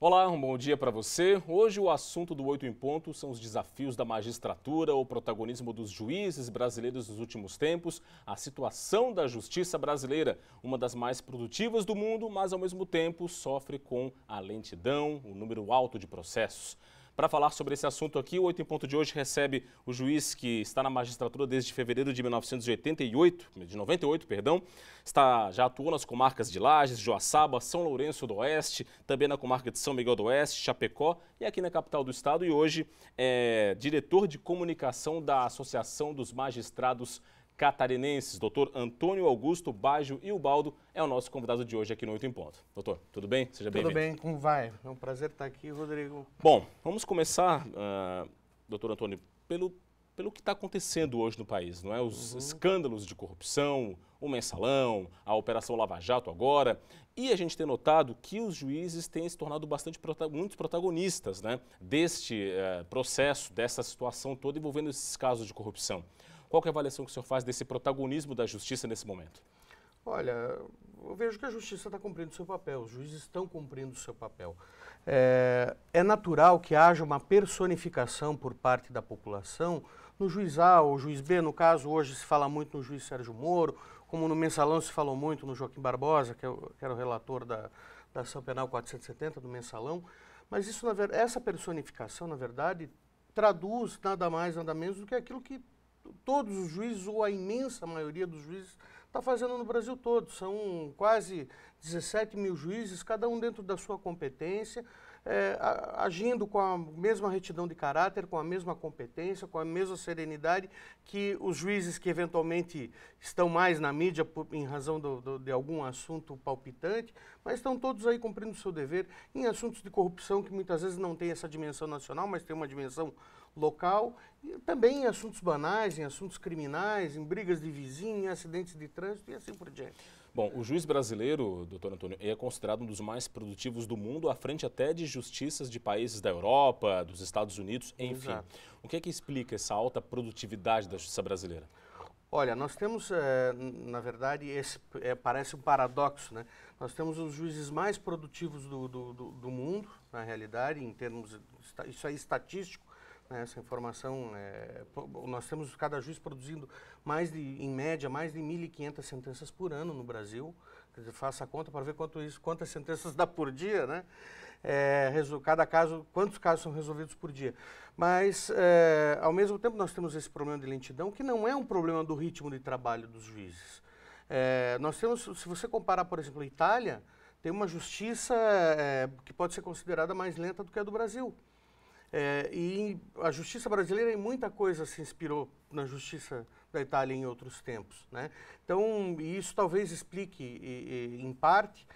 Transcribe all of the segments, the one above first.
Olá, um bom dia para você. Hoje o assunto do 8 em Ponto são os desafios da magistratura, o protagonismo dos juízes brasileiros nos últimos tempos, a situação da justiça brasileira, uma das mais produtivas do mundo, mas ao mesmo tempo sofre com a lentidão, o número alto de processos. Para falar sobre esse assunto aqui, o 8 em Ponto de hoje recebe o juiz que está na magistratura desde fevereiro de 98, já atuou nas comarcas de Lages, Joaçaba, São Lourenço do Oeste, também na comarca de São Miguel do Oeste, Chapecó e aqui na capital do estado, e hoje é diretor de comunicação da Associação dos Magistrados Catarinenses. Doutor Antônio Augusto Baggio e Ubaldo é o nosso convidado de hoje aqui no 8 em Ponto. Doutor, tudo bem? Seja bem-vindo. Tudo bem, como vai? É um prazer estar aqui, Rodrigo. Bom, vamos começar, doutor Antônio, pelo que está acontecendo hoje no país, não é? Os escândalos de corrupção, o mensalão, a Operação Lava Jato agora. E a gente tem notado que os juízes têm se tornado muitos protagonistas, né, deste processo, dessa situação toda envolvendo esses casos de corrupção. Qual que é a avaliação que o senhor faz desse protagonismo da justiça nesse momento? Olha, eu vejo que a justiça está cumprindo o seu papel, os juízes estão cumprindo o seu papel. É natural que haja uma personificação por parte da população no juiz A ou juiz B. No caso, hoje se fala muito no juiz Sérgio Moro, como no mensalão se falou muito no Joaquim Barbosa, que era o relator da ação penal 470 do mensalão. Mas isso, essa personificação, na verdade, traduz nada mais, nada menos do que aquilo que todos os juízes, ou a imensa maioria dos juízes, está fazendo no Brasil todo. São quase 17 mil juízes, cada um dentro da sua competência, agindo com a mesma retidão de caráter, com a mesma competência, com a mesma serenidade que os juízes que eventualmente estão mais na mídia em razão de algum assunto palpitante, mas estão todos aí cumprindo o seu dever em assuntos de corrupção que muitas vezes não tem essa dimensão nacional, mas tem uma dimensão local, e também em assuntos banais, em assuntos criminais, em brigas de vizinho, em acidentes de trânsito e assim por diante. Bom, o juiz brasileiro, doutor Antônio, é considerado um dos mais produtivos do mundo, à frente até de justiças de países da Europa, dos Estados Unidos, enfim. Exato. O que é que explica essa alta produtividade da justiça brasileira? Olha, nós temos, na verdade, parece um paradoxo, né? Nós temos os juízes mais produtivos do mundo, na realidade, em termos, isso é estatístico, né? Essa informação, nós temos cada juiz produzindo em média, mais de 1.500 sentenças por ano no Brasil. Quer dizer, faça a conta para ver quantas sentenças dá por dia, né? Cada caso, quantos casos são resolvidos por dia. Mas, ao mesmo tempo, nós temos esse problema de lentidão, que não é um problema do ritmo de trabalho dos juízes. Nós temos, se você comparar, por exemplo, a Itália, tem uma justiça que pode ser considerada mais lenta do que a do Brasil. E a justiça brasileira em muita coisa se inspirou na justiça da Itália em outros tempos, né? Então, isso talvez explique, em parte,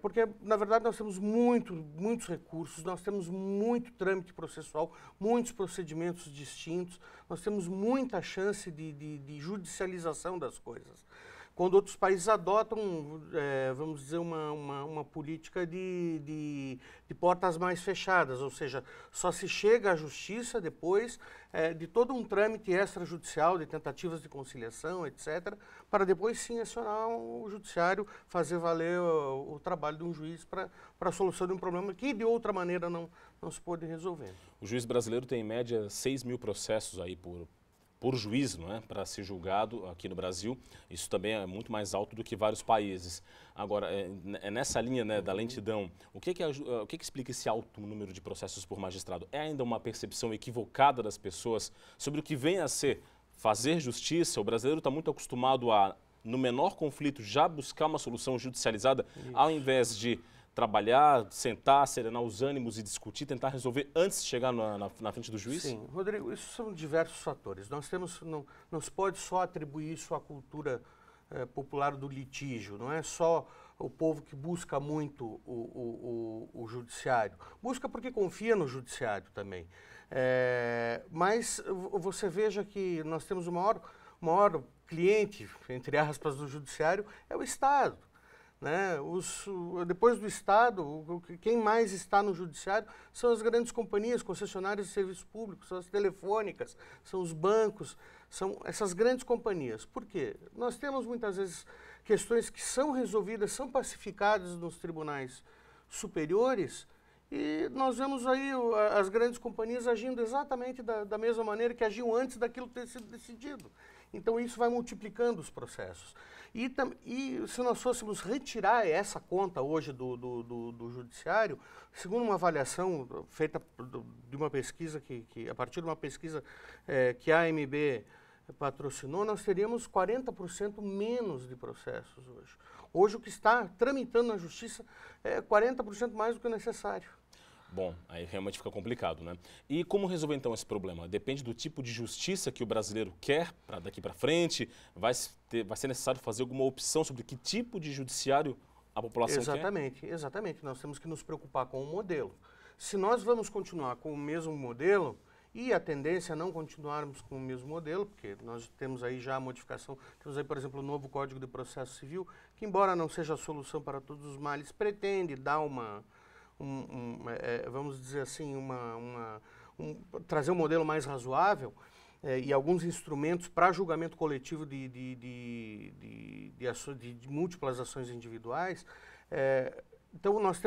porque, na verdade, nós temos muitos recursos, nós temos muito trâmite processual, muitos procedimentos distintos, nós temos muita chance de judicialização das coisas. Quando outros países adotam, vamos dizer, uma política de portas mais fechadas, ou seja, só se chega à justiça depois de todo um trâmite extrajudicial, de tentativas de conciliação, etc., para depois sim acionar o judiciário, fazer valer o trabalho de um juiz para a solução de um problema que de outra maneira não se pode resolver. O juiz brasileiro tem em média 6 mil processos aí por juiz, não é, para ser julgado aqui no Brasil. Isso também é muito mais alto do que vários países. Agora, nessa linha, né, da lentidão, o que explica esse alto número de processos por magistrado? É ainda uma percepção equivocada das pessoas sobre o que vem a ser fazer justiça? O brasileiro está muito acostumado a, no menor conflito, já buscar uma solução judicializada, ao invés de trabalhar, sentar, serenar os ânimos e discutir, tentar resolver antes de chegar na frente do juiz? Sim, Rodrigo, isso são diversos fatores. Não se pode só atribuir isso à cultura popular do litígio. Não é só o povo que busca muito o judiciário. Busca porque confia no judiciário também. Mas você veja que nós temos o maior cliente, entre aspas, do judiciário, é o Estado. Né? Depois do Estado, quem mais está no judiciário são as grandes companhias, concessionárias de serviços públicos, são as telefônicas, são os bancos, são essas grandes companhias. Por quê? Nós temos muitas vezes questões que são resolvidas, são pacificadas nos tribunais superiores E nós vemos aí as grandes companhias agindo exatamente da mesma maneira que agiam antes daquilo ter sido decidido. Então isso vai multiplicando os processos. E se nós fôssemos retirar essa conta hoje do judiciário, segundo uma avaliação feita de uma pesquisa, a partir de uma pesquisa que a AMB patrocinou, nós teríamos 40% menos de processos hoje. Hoje o que está tramitando na justiça é 40% mais do que o necessário. Bom, aí realmente fica complicado, né? E como resolver então esse problema? Depende do tipo de justiça que o brasileiro quer para daqui para frente? Vai ser necessário fazer alguma opção sobre que tipo de judiciário a população quer? Exatamente. Nós temos que nos preocupar com o modelo. Se nós vamos continuar com o mesmo modelo, e a tendência é não continuarmos com o mesmo modelo, porque nós temos aí já a modificação, temos aí, por exemplo, o novo Código de Processo Civil, que embora não seja a solução para todos os males, pretende dar vamos dizer assim, trazer um modelo mais razoável e alguns instrumentos para julgamento coletivo de múltiplas ações individuais. Então nós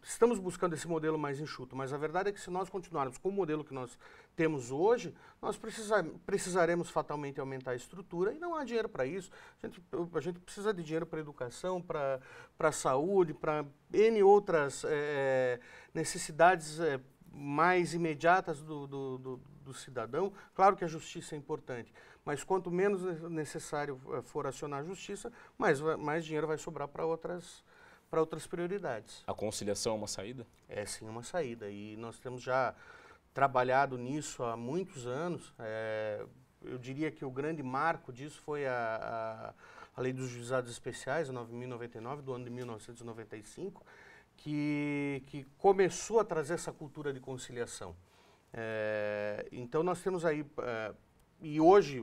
estamos buscando esse modelo mais enxuto, mas a verdade é que se nós continuarmos com o modelo que nós temos hoje, nós precisaremos fatalmente aumentar a estrutura e não há dinheiro para isso. A gente precisa de dinheiro para educação, para a saúde, para N outras necessidades mais imediatas do cidadão. Claro que a justiça é importante, mas quanto menos necessário for acionar a justiça, mais dinheiro vai sobrar para outras prioridades. A conciliação é uma saída? É sim uma saída e nós temos já trabalhado nisso há muitos anos. Eu diria que o grande marco disso foi a Lei dos Juizados Especiais, a 9.099, do ano de 1995, que começou a trazer essa cultura de conciliação. Então nós temos aí, e hoje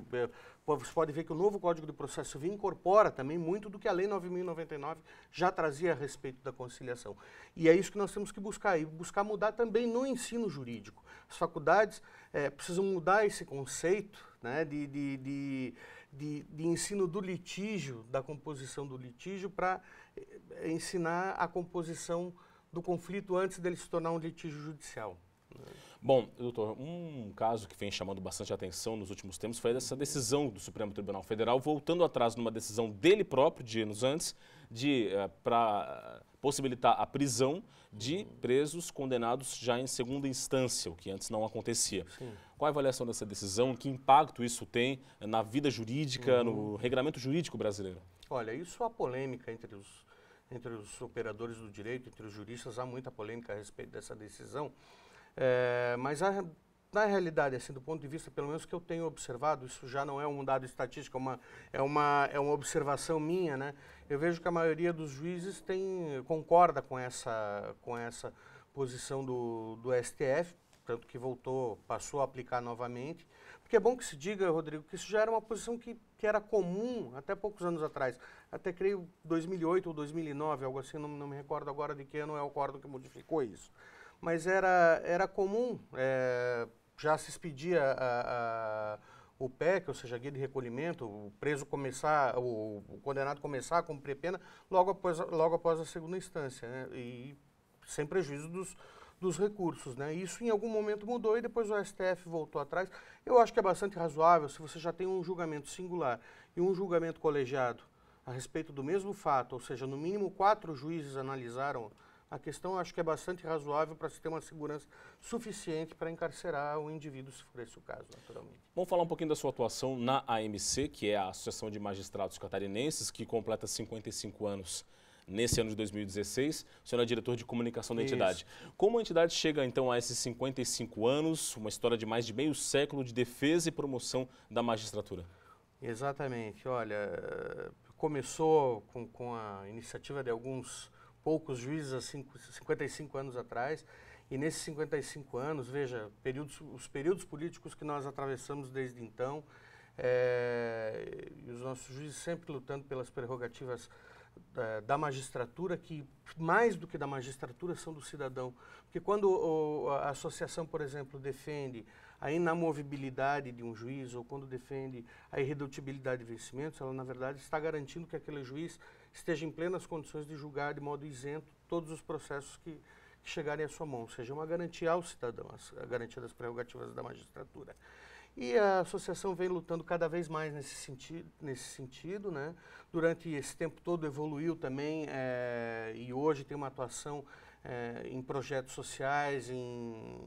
você pode ver que o novo Código de Processo Civil incorpora também muito do que a Lei 9.099 já trazia a respeito da conciliação. E é isso que nós temos que buscar, e buscar mudar também no ensino jurídico. As faculdades precisam mudar esse conceito, né, de ensino do litígio, da composição do litígio, para ensinar a composição do conflito antes dele se tornar um litígio judicial. Bom, doutor, um caso que vem chamando bastante atenção nos últimos tempos foi essa decisão do Supremo Tribunal Federal, voltando atrás numa decisão dele próprio, de anos antes, para possibilitar a prisão de presos condenados já em segunda instância, o que antes não acontecia. Sim. Qual a avaliação dessa decisão? Que impacto isso tem na vida jurídica, no regulamento jurídico brasileiro? Olha, isso há polêmica entre os operadores do direito, entre os juristas, há muita polêmica a respeito dessa decisão. Mas na realidade, assim, do ponto de vista, pelo menos que eu tenho observado, isso já não é um dado estatístico, é uma observação minha, né? Eu vejo que a maioria dos juízes concorda com essa posição do STF, tanto que passou a aplicar novamente. Porque é bom que se diga, Rodrigo, que isso já era uma posição que era comum até poucos anos atrás. Até creio 2008 ou 2009, algo assim, não me recordo agora de que ano é o acórdão que modificou isso. Mas era comum, já se expedia o PEC, ou seja, a guia de recolhimento, o condenado começar a cumprir pena logo após a segunda instância, né? E sem prejuízo dos recursos, né? Isso em algum momento mudou e depois o STF voltou atrás. Eu acho que é bastante razoável se você já tem um julgamento singular e um julgamento colegiado a respeito do mesmo fato, ou seja, no mínimo 4 juízes analisaram a questão, acho que é bastante razoável para se ter uma segurança suficiente para encarcerar o indivíduo, se for esse o caso, naturalmente. Vamos falar um pouquinho da sua atuação na AMC, que é a Associação de Magistrados Catarinenses, que completa 55 anos nesse ano de 2016. O senhor é diretor de comunicação da entidade. Como a entidade chega, então, a esses 55 anos, uma história de mais de meio século de defesa e promoção da magistratura? Exatamente. Olha, começou com a iniciativa de alguns poucos juízes há 55 anos atrás, e nesses 55 anos, veja, os períodos políticos que nós atravessamos desde então, e os nossos juízes sempre lutando pelas prerrogativas da magistratura, que mais do que da magistratura são do cidadão. Porque quando a associação, por exemplo, defende a inamovibilidade de um juiz, ou quando defende a irredutibilidade de vencimentos, ela na verdade está garantindo que aquele juiz esteja em plenas condições de julgar de modo isento todos os processos que chegarem à sua mão, ou seja, uma garantia ao cidadão, a garantia das prerrogativas da magistratura. E a associação vem lutando cada vez mais nesse sentido, né? Durante esse tempo todo evoluiu também e hoje tem uma atuação em projetos sociais, em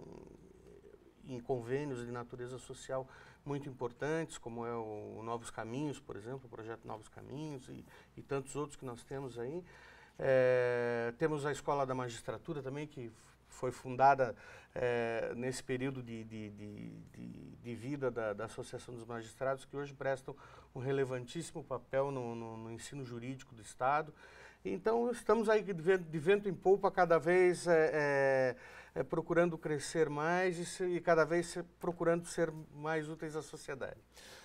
convênios de natureza social muito importantes, como é o Novos Caminhos, por exemplo, o projeto Novos Caminhos e tantos outros que nós temos aí. Temos a Escola da Magistratura também, que foi fundada nesse período de vida da Associação dos Magistrados, que hoje prestam um relevantíssimo papel no ensino jurídico do Estado. Então, estamos aí de vento em polpa, cada vez procurando crescer mais e cada vez procurando ser mais úteis à sociedade.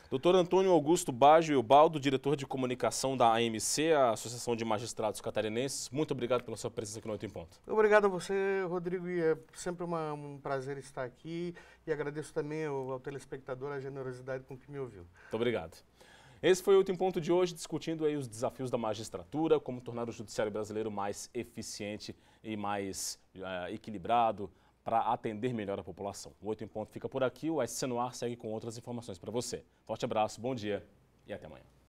Doutor Antônio Augusto Baggio Eobaldo, diretor de comunicação da AMC, a Associação de Magistrados Catarinenses, muito obrigado pela sua presença aqui no 8 em Ponto. Obrigado a você, Rodrigo, e é sempre um prazer estar aqui e agradeço também ao telespectador a generosidade com que me ouviu. Muito obrigado. Esse foi o 8 em Ponto de hoje, discutindo aí os desafios da magistratura, como tornar o judiciário brasileiro mais eficiente e mais equilibrado, para atender melhor a população. O 8 em Ponto fica por aqui, o SC no Ar segue com outras informações para você. Forte abraço, bom dia e até amanhã.